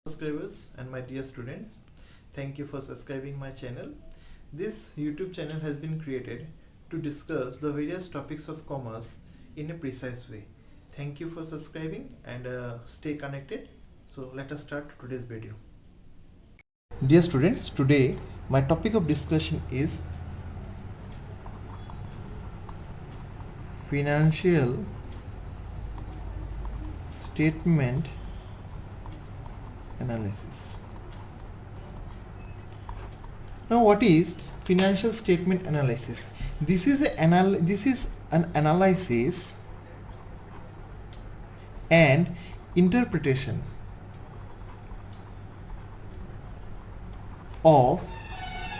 Subscribers and my dear students, thank you for subscribing my channel. This YouTube channel has been created to discuss the various topics of commerce in a precise way. Thank you for subscribing and stay connected. So let us start today's video. Dear students, today my topic of discussion is financial statement analysis. Now, what is financial statement analysis? This is an analysis and interpretation of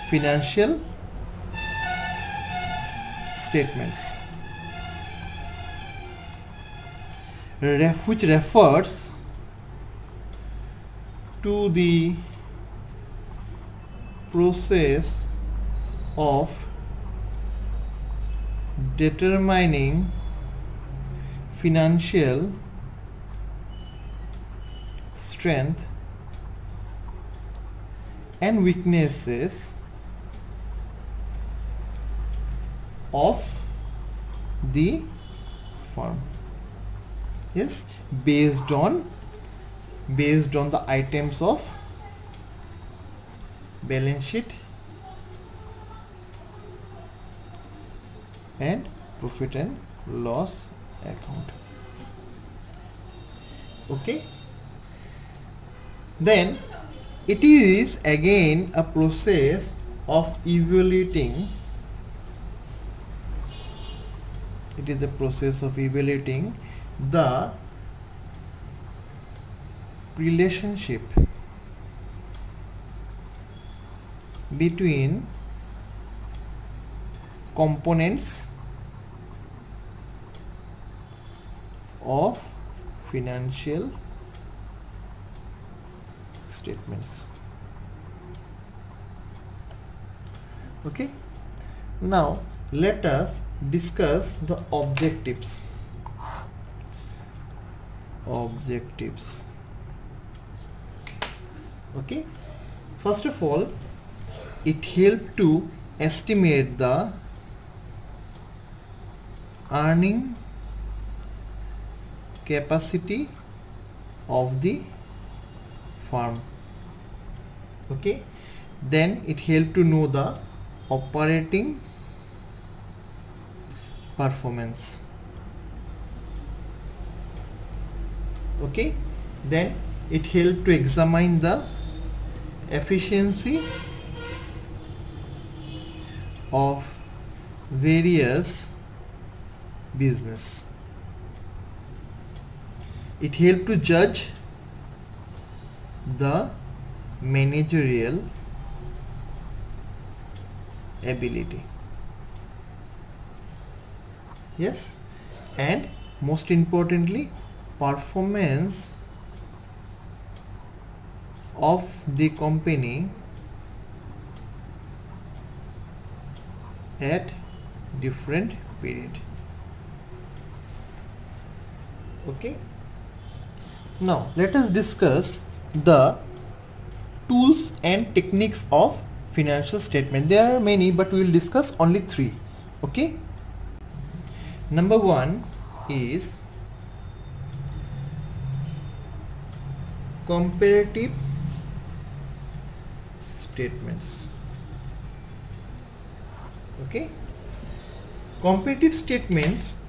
financial statements, which refers to the process of determining financial strength and weaknesses of the firm. Yes, based on the items of balance sheet and profit and loss account. Okay, then it is again a process of evaluating the relationship between components of financial statements. Okay, now let us discuss the objectives. Okay, first of all, it helps to estimate the earning capacity of the firm. Okay, then it helps to know the operating performance. Okay, then it helps to examine the efficiency of various business. It helps to judge the managerial ability. Yes, and most importantly, performance of the company at different period. Okay, now let us discuss the tools and techniques of financial statement. There are many, but we will discuss only 3. Okay, number 1 is comparative statements. Okay, comparative statements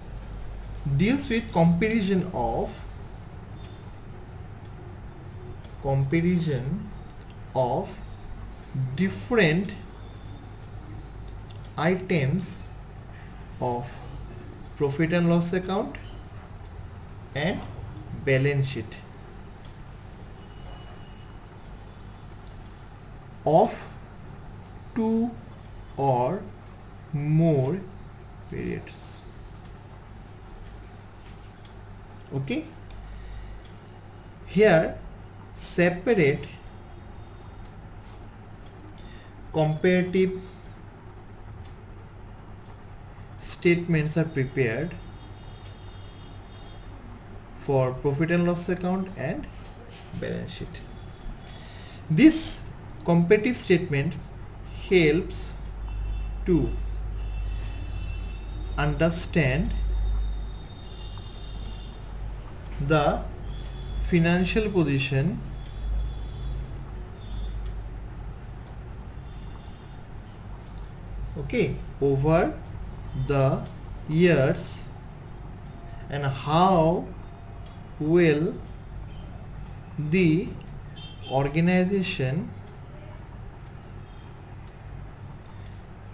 deals with comparison of different items of profit and loss account and balance sheet of 2 or more periods. Okay, here separate comparative statements are prepared for profit and loss account and balance sheet. This comparative statement helps to understand the financial position over the years and how well the organization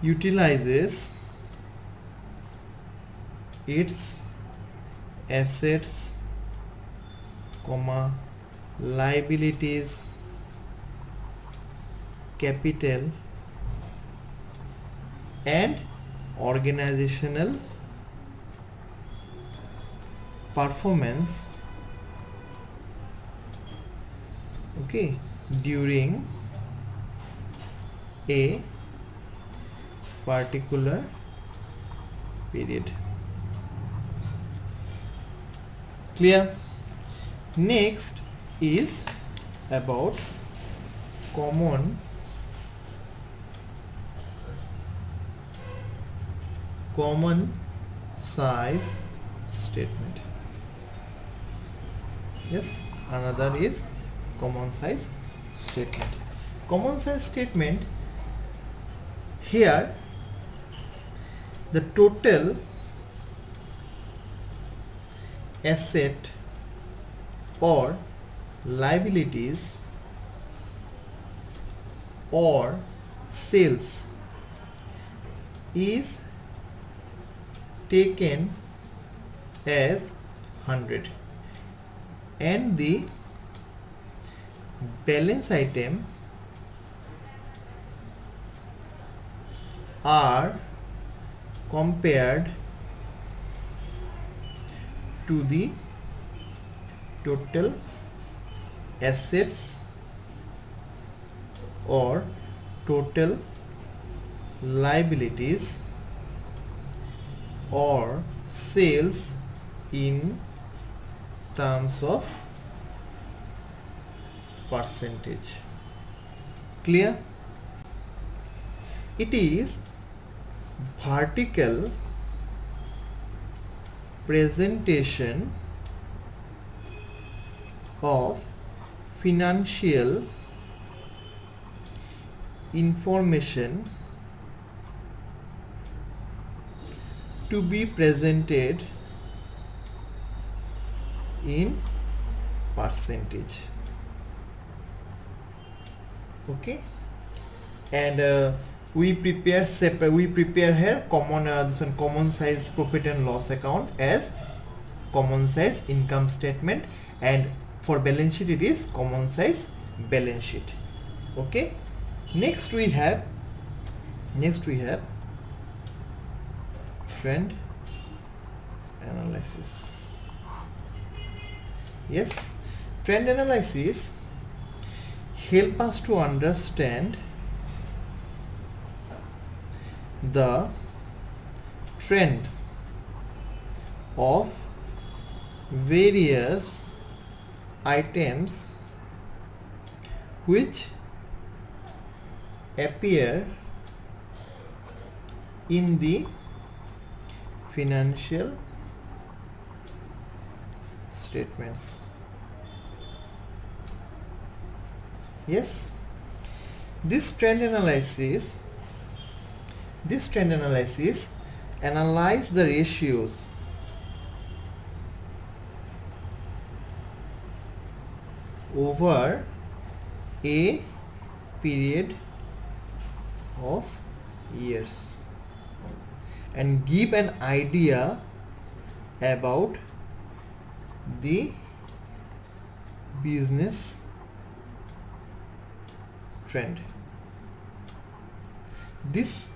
utilizes its assets, liabilities, capital and organizational performance during a particular period. Clear? Next is about common size statement. Yes, another is common size statement. Common size statement, here the total asset or liabilities or sales is taken as 100 and the balance item are compared to the total assets or total liabilities or sales in terms of percentage. Clear? It is vertical presentation of financial information to be presented in percentage. Okay, and we prepare here common size profit and loss account as common size income statement, and for balance sheet it is common size balance sheet. Okay, next we have trend analysis. Yes, trend analysis help us to understand the trends of various items which appear in the financial statements. Yes, this trend analysis analyze the ratios over a period of years and give an idea about the business trend. This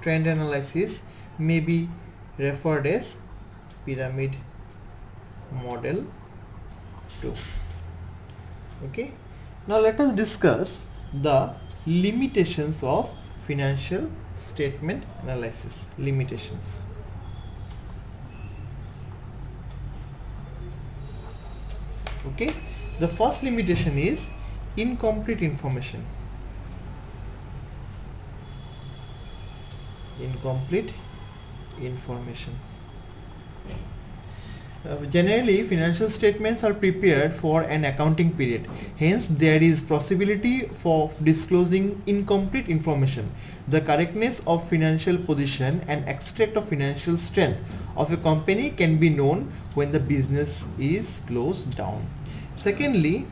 trend analysis may be referred as pyramid model too. Okay, now let us discuss the limitations of financial statement analysis. Limitations. Okay, the first limitation is incomplete information. Incomplete information. Generally, financial statements are prepared for an accounting period. Hence, there is possibility for disclosing incomplete information. The correctness of financial position and extract of financial strength of a company can be known when the business is closed down. Secondly,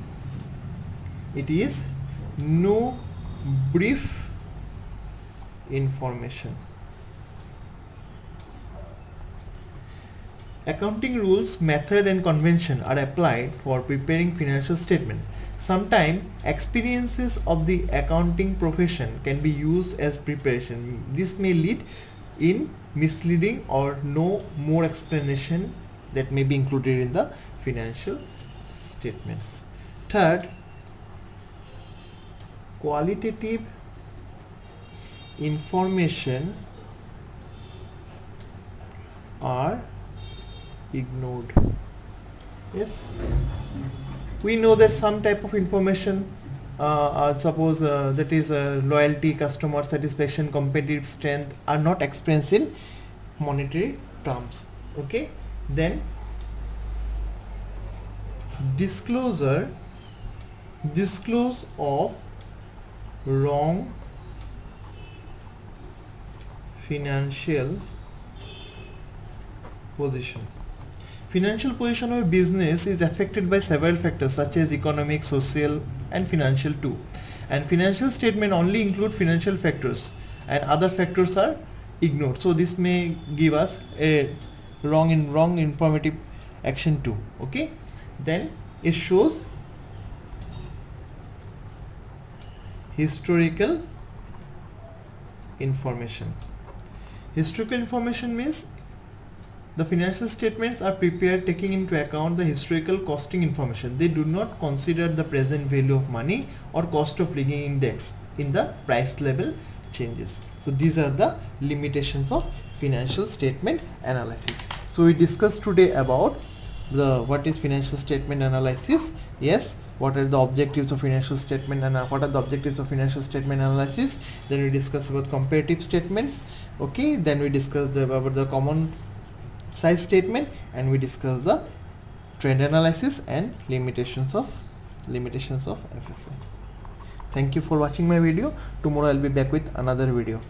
it is no brief information. Accounting rules, method and convention are applied for preparing financial statement. Sometimes experiences of the accounting profession can be used as preparation. This may lead in misleading or no more explanation that may be included in the financial statements. Third, qualitative information are ignored. Yes, we know that some type of information, suppose that is loyalty, customer satisfaction, competitive strength, are not expressed in monetary terms. Okay, then disclose of wrong financial position. Financial position of a business is affected by several factors such as economic, social and financial too. And financial statement only include financial factors and other factors are ignored. So this may give us a wrong informative action too. Okay. Then it shows historical information. Historical information means the financial statements are prepared taking into account the historical costing information. They do not consider the present value of money or cost of living index in the price level changes. So these are the limitations of financial statement analysis. So we discussed today about what is financial statement analysis. Yes, what are the objectives of financial statement and what are the objectives of financial statement analysis. Then we discussed about comparative statements. Okay, then we discussed about the common size statement and we discuss the trend analysis and limitations of FSA. Thank you for watching my video. Tomorrow I'll be back with another video.